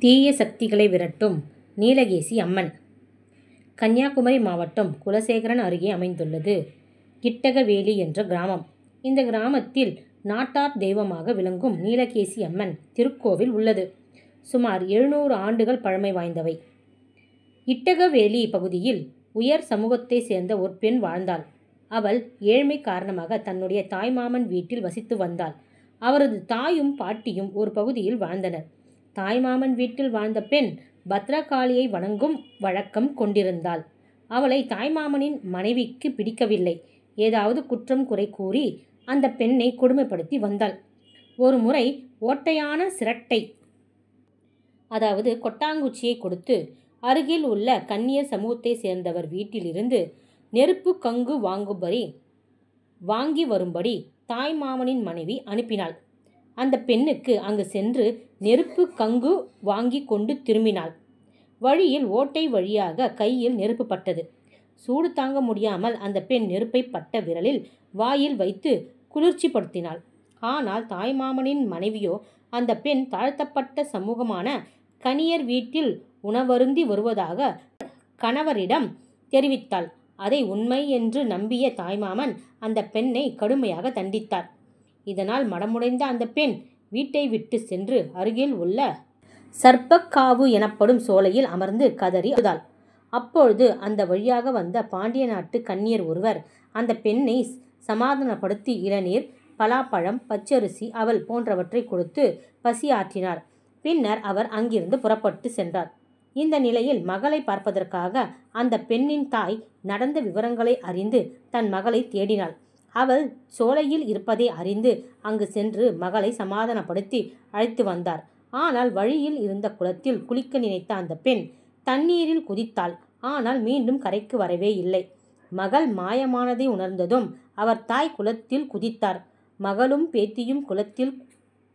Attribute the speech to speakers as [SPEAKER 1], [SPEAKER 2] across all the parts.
[SPEAKER 1] தீய சக்திகளை விரட்டும் நீலகேசி அம்மன். கன்னியாகுமரி மாவட்டம் குலசேகரம் அருகே அமைந்துள்ளது கிட்டகவேலி என்ற கிராமம். இந்த கிராமத்தில் நாட்டார் தெய்வமாக விளங்கும் நீலகேசி அம்மன் திருக்கோவில் உள்ளது. சுமார் 700 ஆண்டுகள் பழமை வாய்ந்தவை. கிட்டகவேலி பகுதியில் உயர் சமூகத்தை சேர்ந்த ஒரு பெண் வாழ்ந்தாள். அவள் ஏழ்மை காரணமாக தன்னுடைய தாய்மாமன் வீட்டில் வசித்து வந்தாள். அவரது தாயும் பாட்டியும் ஒரு பகுதியில் வாழ்ந்தனர். தாய்மாமன் வீட்டில் வாழ்ந்த பெண் பத்ரகாளியை வணங்கும் வழக்கம் கொண்டிருந்தாள். அவளை தாய்மாமனின் மனைவிக்கு பிடிக்கவில்லை. ஏதாவது குற்றம் குறை கூறி அந்த பெண்ணை கொடுமைப்படுத்தி வந்தாள். ஒரு முறை ஓட்டையான சிரட்டை, அதாவது கொட்டாங்குச்சியை கொடுத்து அருகில் உள்ள கன்னியர் சமூகத்தை சேர்ந்தவர் வீட்டிலிருந்து நெருப்பு கங்கு வாங்கி வரும்படி தாய்மாமனின் மனைவி அனுப்பினாள். அந்த பெண்ணுக்கு அங்கு சென்று நெருப்பு கங்கு வாங்கி கொண்டு திரும்பினாள். வழியில் ஓட்டை வழியாக கையில் நெருப்பு பட்டது. சூடு தாங்க முடியாமல் அந்த பெண் நெருப்பை பட்ட விரலில் வாயில் வைத்து குளிர்ச்சிப்படுத்தினாள். ஆனால் தாய்மாமனின் மனைவியோ அந்த பெண் தாழ்த்தப்பட்ட சமூகமான கன்னியர் வீட்டில் உணவருந்தி வருவதாக கணவரிடம் தெரிவித்தாள். அதை உண்மை என்று நம்பிய தாய்மாமன் அந்த பெண்ணை கடுமையாக தண்டித்தார். இதனால் மனமுடைந்த அந்த பெண் வீட்டை விட்டு சென்று அருகில் உள்ள சர்ப்பக்காவு எனப்படும் சோலையில் அமர்ந்து கதறி அழுதாள். அப்பொழுது அந்த வழியாக வந்த பாண்டிய நாட்டு கன்னியர் ஒருவர் அந்த பெண்ணை சமாதானப்படுத்தி இளநீர், பலாப்பழம், பச்சரிசி, அவல் போன்றவற்றை கொடுத்து பசி ஆற்றினார். பின்னர் அவர் அங்கிருந்து புறப்பட்டு சென்றார். இந்த நிலையில் மகளை பார்ப்பதற்காக அந்த பெண்ணின் தாய் நடந்த விவரங்களை அறிந்து தன் மகளை தேடினாள். அவள் சோலையில் இருப்பதை அறிந்து அங்கு சென்று மகளை சமாதானப்படுத்தி அழைத்து வந்தார். ஆனால் வழியில் இருந்த குளத்தில் குளிக்க நினைத்த அந்த பெண் தண்ணீரில் குதித்தாள். ஆனால் மீண்டும் கரைக்கு வரவே இல்லை. மகள் மாயமானதை உணர்ந்ததும் அவர் தாய் குளத்தில் குதித்தார். மகளும் பேத்தியும் குளத்தில்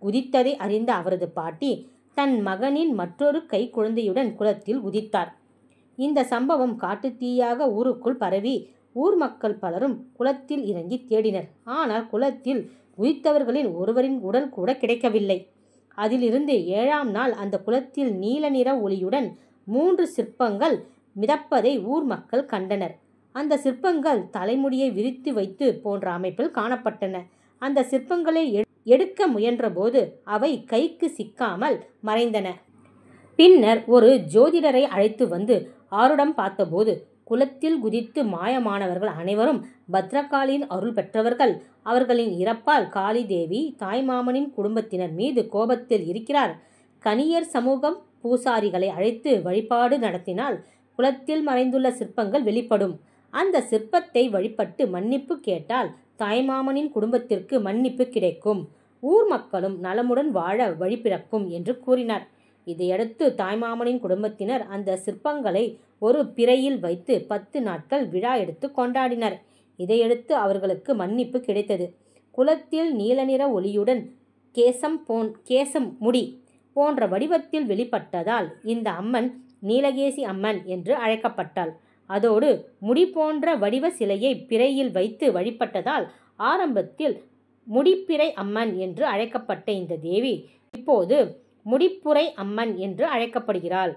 [SPEAKER 1] குதித்ததை அறிந்த அவரது பாட்டி தன் மகனின் மற்றொரு கை குழந்தையுடன் குளத்தில் குதித்தார். இந்த சம்பவம் காட்டுத்தீயாக ஊருக்குள் பரவி ஊர் மக்கள் பலரும் குளத்தில் இறங்கி தேடினர். ஆனால் குளத்தில் குதித்தவர்களில் ஒருவரின் உடல் கூட கிடைக்கவில்லை. அதிலிருந்து 7ஆம் நாள் அந்த குளத்தில் நீல நிற ஒளியுடன் 3 சிற்பங்கள் மிதப்பதை ஊர் மக்கள் கண்டனர். அந்த சிற்பங்கள் தலைமுடியை விரித்து வைத்து போன்ற அமைப்பில் காணப்பட்டன. அந்த சிற்பங்களை எடுக்க முயன்றபோது அவை கைக்கு சிக்காமல் மறைந்தன. பின்னர் ஒரு ஜோதிடரை அழைத்து வந்து ஆருடம் பார்த்தபோது குளத்தில் குதித்து மாயமானவர்கள் அனைவரும் பத்ரகாளியின் அருள் பெற்றவர்கள். அவர்களின் இறப்பால் காளி தேவி தாய்மாமனின் குடும்பத்தினர் மீது கோபத்தில் இருக்கிறார். கன்னியர் சமூகம் பூசாரிகளை அழைத்து வழிபாடு நடத்தினால் குளத்தில் மறைந்துள்ள சிற்பங்கள் வெளிப்படும். அந்த சிற்பத்தை வழிபட்டு மன்னிப்பு கேட்டால் தாய்மாமனின் குடும்பத்திற்கு மன்னிப்பு கிடைக்கும். ஊர் மக்களும் நலமுடன் வாழ வழிபிறக்கும் என்று கூறினார். இதையடுத்து தாய்மாமனின் குடும்பத்தினர் அந்த சிற்பங்களை ஒரு பிறையில் வைத்து 10 நாட்கள் விழா எடுத்து கொண்டாடினர். இதையடுத்து அவர்களுக்கு மன்னிப்பு கிடைத்தது. குளத்தில் நீல நிற ஒளியுடன் கேசம் முடி போன்ற வடிவத்தில் வெளிப்பட்டதால் இந்த அம்மன் நீலகேசி அம்மன் என்று அழைக்கப்பட்டாள். அதோடு முடி போன்ற வடிவ சிலையை பிறையில் வைத்து வழிபட்டதால் ஆரம்பத்தில் முடிப்பிறை அம்மன் என்று அழைக்கப்பட்ட இந்த தேவி இப்போது முடிப்புரை அம்மன் என்று அழைக்கப்படுகிறாள்.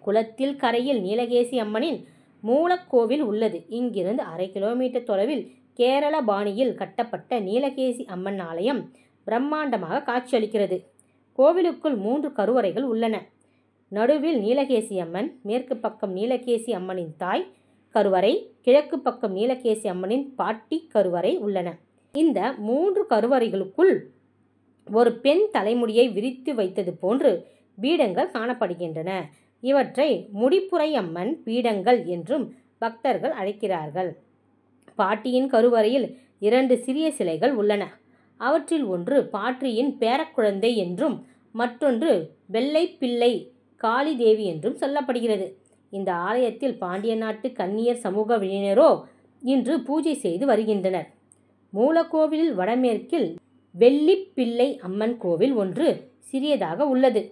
[SPEAKER 1] குளத்தில் கரையில் நீலகேசி அம்மனின் மூலக்கோவில் உள்ளது. இங்கிருந்து 1/2 கிலோமீட்டர் தொலைவில் கேரள பாணியில் கட்டப்பட்ட நீலகேசி அம்மன் ஆலயம் பிரம்மாண்டமாக காட்சியளிக்கிறது. கோவிலுக்குள் 3 கருவறைகள் உள்ளன. நடுவில் நீலகேசி அம்மன், மேற்கு பக்கம் நீலகேசி அம்மனின் தாய் கருவறை, கிழக்கு பக்கம் நீலகேசி அம்மனின் பாட்டி கருவறை உள்ளன. இந்த 3 கருவறைகளுக்குள் ஒரு பெண் தலைமுடியை விரித்து வைத்தது போன்று பீடங்கள் காணப்படுகின்றன. இவற்றை முடிப்புரை அம்மன் பீடங்கள் என்றும் பக்தர்கள் அழைக்கிறார்கள். பாட்டியின் கருவறையில் 2 சிறிய சிலைகள் உள்ளன. அவற்றில் ஒன்று பாட்டியின் பேரக்குழந்தை என்றும் மற்றொன்று வெள்ளை பிள்ளை காளி தேவி என்றும் சொல்லப்படுகிறது. இந்த ஆலயத்தில் பாண்டிய நாட்டு கன்னியர் சமூகவினரோ இன்று பூஜை செய்து வருகின்றனர். மூலக்கோவிலில் வடமேற்கில் வெள்ளிப்பிள்ளை அம்மன் கோவில் ஒன்று சிறியதாக உள்ளது.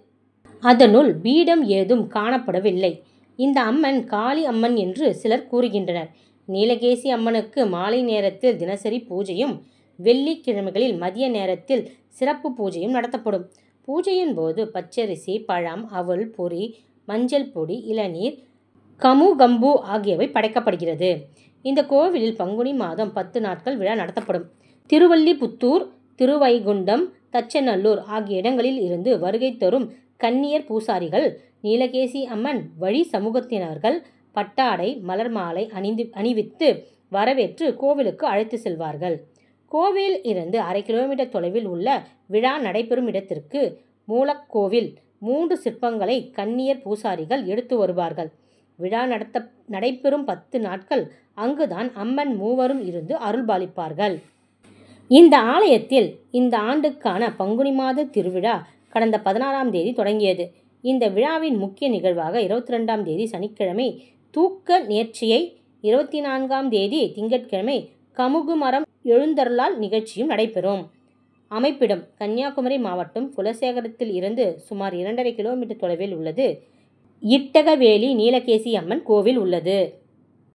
[SPEAKER 1] அதனுள் பீடம் ஏதும் காணப்படவில்லை. இந்த அம்மன் காளி அம்மன் என்று சிலர் கூறுகின்றனர். நீலகேசி அம்மனுக்கு மாலை நேரத்தில் தினசரி பூஜையும் வெள்ளிக்கிழமைகளில் மதிய நேரத்தில் சிறப்பு பூஜையும் நடத்தப்படும். பூஜையின் போது பச்சரிசி, பழம், அவல், பொரி, மஞ்சள் பொடி, இளநீர், கமுகம்பு ஆகியவை படைக்கப்படுகிறது. இந்த கோவிலில் பங்குனி மாதம் 10 நாட்கள் விழா நடத்தப்படும். திருவல்லிபுத்தூர், திருவைகுண்டம், தச்சநல்லூர் ஆகிய இடங்களில் இருந்து வருகை தரும் கன்னியர் பூசாரிகள் நீலகேசி அம்மன் வழி சமூகத்தினர்கள் பட்டாடை, மலர் மாலை அணிவித்து வரவேற்று கோவிலுக்கு அழைத்து செல்வார்கள். கோவில் இருந்து 1/2 கிலோமீட்டர் தொலைவில் உள்ள விழா நடைபெறும் இடத்திற்கு மூலக்கோவில் 3 சிற்பங்களை கன்னியர் பூசாரிகள் எடுத்து வருவார்கள். விழா நடைபெறும் 10 நாட்கள் அங்குதான் அம்மன் மூவரும் இருந்து அருள்பாலிப்பார்கள். இந்த ஆலயத்தில் இந்த ஆண்டுக்கான பங்குனி மாத திருவிழா கடந்த 16ஆம் தேதி தொடங்கியது. இந்த விழாவின் முக்கிய நிகழ்வாக 22ஆம் தேதி சனிக்கிழமை தூக்க நேர்ச்சியை, 24ஆம் தேதி திங்கட்கிழமை கமுகு மரம் எழுந்தருளால் நிகழ்ச்சியும் நடைபெறும். அமைப்பிடம்: கன்னியாகுமரி மாவட்டம் குலசேகரத்தில் இருந்து சுமார் 2.5 கிலோமீட்டர் தொலைவில் உள்ளது. இட்டகவேலி நீலகேசி அம்மன் கோவில் உள்ளது.